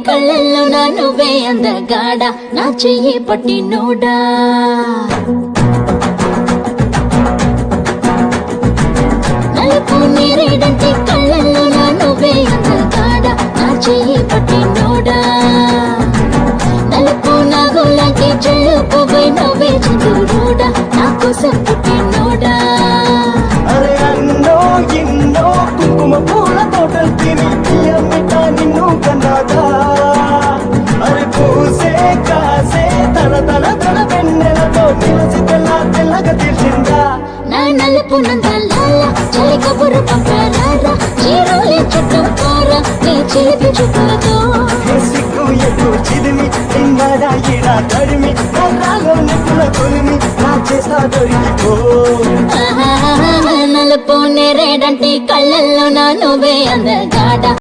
కళ్ళల్లో నా నువ్వే అందగాడ నా చెయ్యి పట్టినోడా నలుపు నేరేడంటే కళ్ళల్లో నా నువ్వే అందగాడ నా చెయ్యి పట్టినోడా నలుపు నాగులాంటి చెల్లు పోయి నవ్వే చంద్రుడా నా కోసం పుట్టినోడా అరే అన్నో ఎన్నో కుంకుమ పూల తోటలు తిని తీయమిట నిన్ను కన్నాదా అరే పూసే కాసే తన తన తన వెన్నెలతో నిలిచి తెల్లగా తెలిసిందా నా నలుపు నందలాల చలి కబురు పంపారా చీరోలి చుట్టూ కోర నీ చేతి చుట్టూతో సిగ్గు ఎటు చిదిమి ఇంగడా ఈడా తడిమి నల్లాలో నిప్పుల కొలిమి నా చేస్తా దొరికిపో నలుపు నేరేడంటే కళ్ళల్లో నా నువ్వే అందగాడ